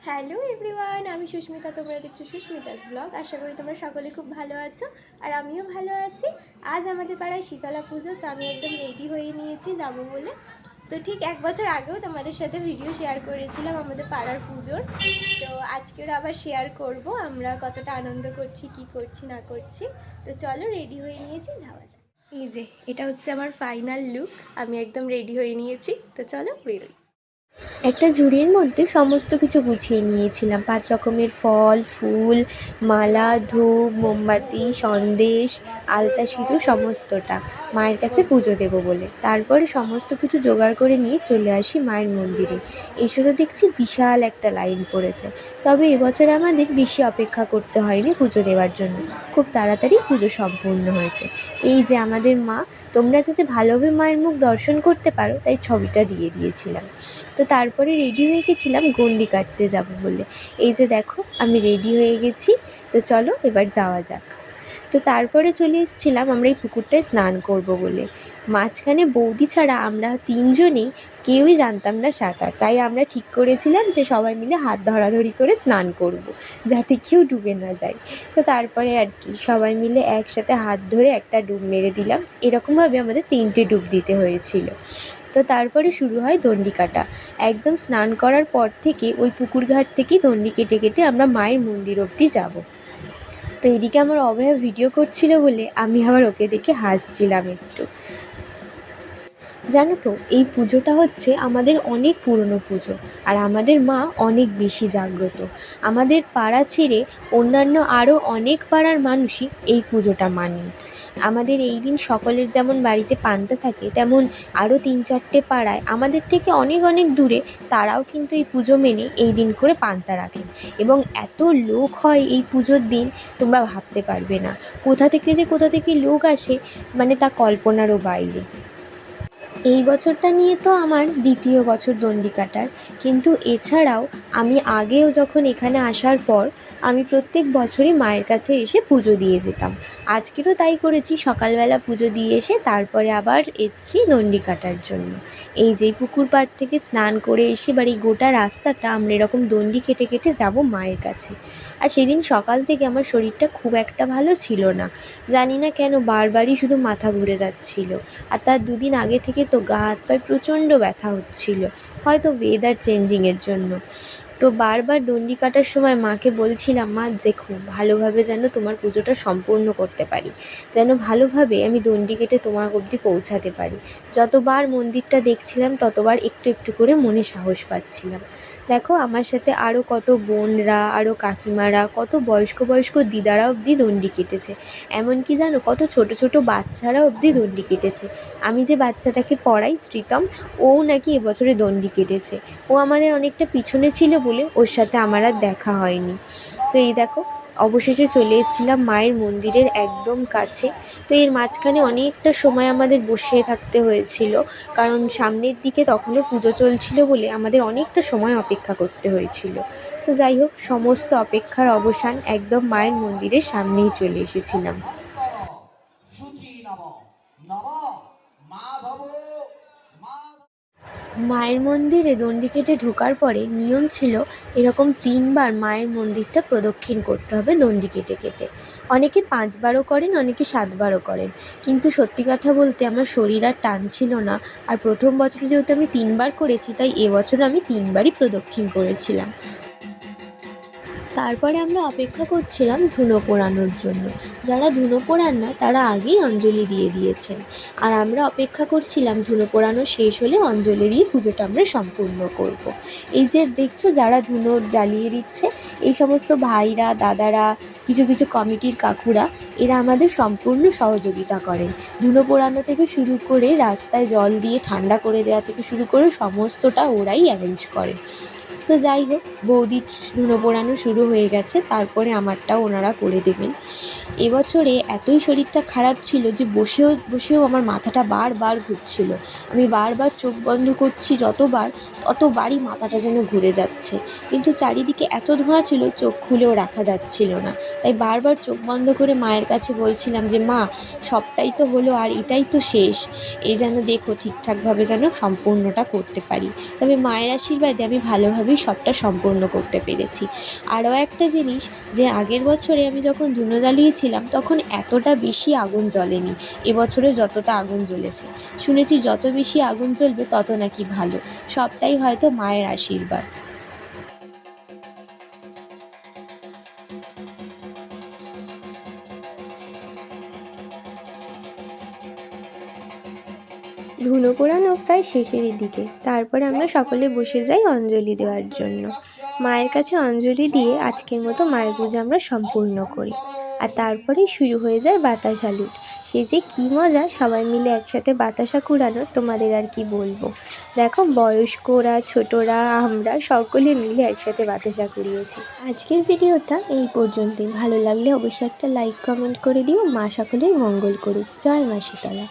Hello everyone, আমি সুস্মিতা। তোমরা দেখছো সুস্মিতাস ব্লগ। আশা করি তোমরা সকলে খুব ভালো আছো, আর আমিও ভালো আছি। আজ আমাদের পাড়ায় শীতলা পুজো, তো আমি একদম রেডি হয়ে নিয়েছি যাবো বলে। তো ঠিক 1 বছর আগেও তোমাদের সাথে ভিডিও শেয়ার করেছিলাম আমাদের পাড়ার পুজোর। তো আজকের আবার শেয়ার করব আমরা কতটা আনন্দ করছি, কি করছি না করছি। তো চলো, রেডি হয়ে নিয়েছি, যাওয়া যাক। এই যে এটা হচ্ছে আমার ফাইনাল লুক। আমি একদম রেডি হয়ে নিয়েছি, তো চলো বেরোই। একটা ঝুড়ির মধ্যে সমস্ত কিছু গুছিয়ে নিয়েছিলাম, 5 রকমের ফল, ফুল, মালা, ধূপ, মোমবাতি, সন্দেশ, আলতা, সিঁদুর, সমস্তটা মায়ের কাছে পুজো দেবো বলে। তারপরে সমস্ত কিছু জোগাড় করে নিয়ে চলে আসি মায়ের মন্দিরে। এসে তো দেখছি বিশাল একটা লাইন পড়েছে। তবে এবছর আমাদের বেশি অপেক্ষা করতে হয়নি পুজো দেওয়ার জন্য, খুব তাড়াতাড়ি পুজো সম্পূর্ণ হয়েছে। এই যে আমাদের মা, তোমরা যাতে ভালোভাবে মায়ের মুখ দর্শন করতে পারো তাই ছবিটা দিয়ে দিয়েছিলাম। তো তারপরে রেডি হয়ে গেছিলাম গণ্ডি কাটতে যাব বলে। এই যে দেখো আমি রেডি হয়ে গেছি, তো চলো এবার যাওয়া যাক। তো তারপরে চলে এসেছিলাম আমরা এই পুকুরটায় স্নান করব বলে। মাঝখানে বৌদি ছাড়া আমরা তিনজনেই কেউই জানতাম না সাঁতার, তাই আমরা ঠিক করেছিলাম যে সবাই মিলে হাত ধরাধরি করে স্নান করব, যাতে কেউ ডুবে না যায়। তো তারপরে আর কি সবাই মিলে একসাথে হাত ধরে একটা ডুব মেরে দিলাম। এরকমভাবে আমাদের 3টে ডুব দিতে হয়েছিল। তো তারপরে শুরু হয় দণ্ডি কাটা। একদম স্নান করার পর থেকে ওই পুকুর ঘাট থেকেই দণ্ডি কেটে কেটে আমরা মায়ের মন্দির অবধি যাব। তো এদিকে আমার অভয়া ভিডিও করছিল বলে আমি আবার ওকে দেখে হাসছিলাম একটু। জানো তো, এই পুজোটা হচ্ছে আমাদের অনেক পুরনো পুজো, আর আমাদের মা অনেক বেশি জাগ্রত। আমাদের পাড়া ছেড়ে অন্যান্য আরও অনেক পাড়ার মানুষই এই পুজোটা মানেন। আমাদের এই দিন সকলের যেমন বাড়িতে পান্তা থাকে, তেমন আরও 3-4টে পাড়ায় আমাদের থেকে অনেক অনেক দূরে তারাও কিন্তু এই পুজো মেনে এই দিন করে পান্তা রাখেন। এবং এত লোক হয় এই পুজোর দিন, তোমরা ভাবতে পারবে না কোথা থেকে লোক আসে, মানে তা কল্পনারও বাইরে। এই বছরটা নিয়ে তো আমার 2য় বছর দণ্ডি কাটার, কিন্তু এছাড়াও আমি আগেও যখন এখানে আসার পর আমি প্রত্যেক বছরই মায়ের কাছে এসে পুজো দিয়ে যেতাম। আজকেরও তাই করেছি, সকালবেলা পুজো দিয়ে এসে তারপরে আবার এসছি দণ্ডি কাটার জন্য। এই যে পুকুর পাড় থেকে স্নান করে এসে এবার এই গোটা রাস্তাটা আমরা এরকম দণ্ডি কেটে কেটে যাব মায়ের কাছে। আর সেদিন সকাল থেকে আমার শরীরটা খুব একটা ভালো ছিল না, জানি না কেন বারবারই শুধু মাথা ঘুরে যাচ্ছিল। আর তার 2 দিন আগে থেকে তো গা হাত পায়ে প্রচণ্ড ব্যথা হচ্ছিল, হয়তো ওয়েদার চেঞ্জিংয়ের জন্য। তো বারবার দণ্ডি কাটার সময় মাকে বলছিলাম, মা দেখো ভালোভাবে যেন তোমার পুজোটা সম্পূর্ণ করতে পারি, যেন ভালোভাবে আমি দণ্ডি কেটে তোমার অবধি পৌঁছাতে পারি। যতবার মন্দিরটা দেখছিলাম ততবার একটু একটু করে মনে সাহস পাচ্ছিলাম। দেখো আমার সাথে আরও কত বোনরা, আরও কাকিমারা, কত বয়স্ক বয়স্ক দিদারা অবধি দণ্ডি কেটেছে। এমনকি জানো কত ছোট ছোট বাচ্চারা অবধি দণ্ডি কেটেছে। আমি যে বাচ্চাটাকে পড়াই শ্রীতম, ও নাকি এবছরে দণ্ডি কেটেছে। ও আমাদের অনেকটা পিছনে ছিল বলে ওর সাথে আমার আর দেখা হয়নি। তো এই দেখো অবশেষে চলে এসেছিলাম মায়ের মন্দিরের একদম কাছে। তো এর মাঝখানে অনেকটা সময় আমাদের বসে থাকতে হয়েছিল, কারণ সামনের দিকে তখনও পুজো চলছিল বলে আমাদের অনেকটা সময় অপেক্ষা করতে হয়েছিল। তো যাই হোক, সমস্ত অপেক্ষার অবসান, একদম মায়ের মন্দিরের সামনেই চলে এসেছিলাম। মায়ের মন্দিরে দণ্ডি কেটে ঢোকার পরে নিয়ম ছিল এরকম 3বার মায়ের মন্দিরটা প্রদক্ষিণ করতে হবে দণ্ডি কেটে কেটে। অনেকে 5বারও করেন, অনেকে 7বারও করেন। কিন্তু সত্যি কথা বলতে আমার শরীর আর টানছিল না। আর প্রথম বছর যেহেতু আমি 3বার করেছি, তাই এবছর আমি 3বারই প্রদক্ষিণ করেছিলাম। তারপরে আমরা অপেক্ষা করছিলাম ধুনো পোড়ানোর জন্য। যারা ধুনো পোড়ান না তারা আগেই অঞ্জলি দিয়ে দিয়েছেন, আর আমরা অপেক্ষা করছিলাম ধুনো পোড়ানো শেষ হলে অঞ্জলি দিয়ে পুজোটা আমরা সম্পূর্ণ করব। এই যে দেখছো যারা ধুনো জ্বালিয়ে দিচ্ছে, এই সমস্ত ভাইরা, দাদারা, কিছু কিছু কমিটির কাকুরা, এরা আমাদের সম্পূর্ণ সহযোগিতা করেন। ধুনো পোড়ানো থেকে শুরু করে রাস্তায় জল দিয়ে ঠান্ডা করে দেওয়া থেকে শুরু করে সমস্তটা ওরাই অ্যারেঞ্জ করেন। তো যাই হোক, বৌদির ধুনো পোড়ানো শুরু হয়ে গেছে, তারপরে আমারটাও ওনারা করে দেবেন। এবছরে এতই শরীরটা খারাপ ছিল যে বসেও বসেও আমার মাথাটা বারবার ঘুরছিল। আমি বারবার চোখ বন্ধ করছি যতবার, ততবারই মাথাটা যেন ঘুরে যাচ্ছে। কিন্তু চারিদিকে এত ধোঁয়া ছিল, চোখ খুলেও রাখা যাচ্ছিল না। তাই বারবার চোখ বন্ধ করে মায়ের কাছে বলছিলাম যে মা, সবটাই তো হলো, আর এটাই তো শেষ, এই যেন দেখো ঠিকঠাকভাবে যেন সম্পূর্ণটা করতে পারি। তবে মায়ের আশীর্বাদে আমি ভালোভাবেই সবটা সম্পূর্ণ করতে পেরেছি। আরও একটা জিনিস, যে আগের বছরে আমি যখন ধুনো জ্বালিয়েছিলাম তখন এতটা বেশি আগুন জ্বলেনি, এবছরে যতটা আগুন জ্বলেছে। শুনেছি যত বেশি আগুন জ্বলবে তত নাকি ভালো। সবটাই হয়তো মায়ের আশীর্বাদ। ধুনো পোড়ানো প্রায় শেষেরই দিকে, তারপরে আমরা সকলে বসে যাই অঞ্জলি দেওয়ার জন্য। মায়ের কাছে অঞ্জলি দিয়ে আজকের মতো মায়ের পুজো আমরা সম্পূর্ণ করি। আর তারপরেই শুরু হয়ে যায় বাতাসা লুট। সে যে কী মজা সবাই মিলে একসাথে বাতাসা কুড়ানোর, তোমাদের আর কি বলবো। দেখো, বয়স্করা, ছোটরা, আমরা সকলে মিলে একসাথে বাতাসা কুড়িয়েছি। আজকের ভিডিওটা এই পর্যন্তই। ভালো লাগলে অবশ্যই একটা লাইক কমেন্ট করে দিও। মা সকলের মঙ্গল করুক। জয় মা শীতলা।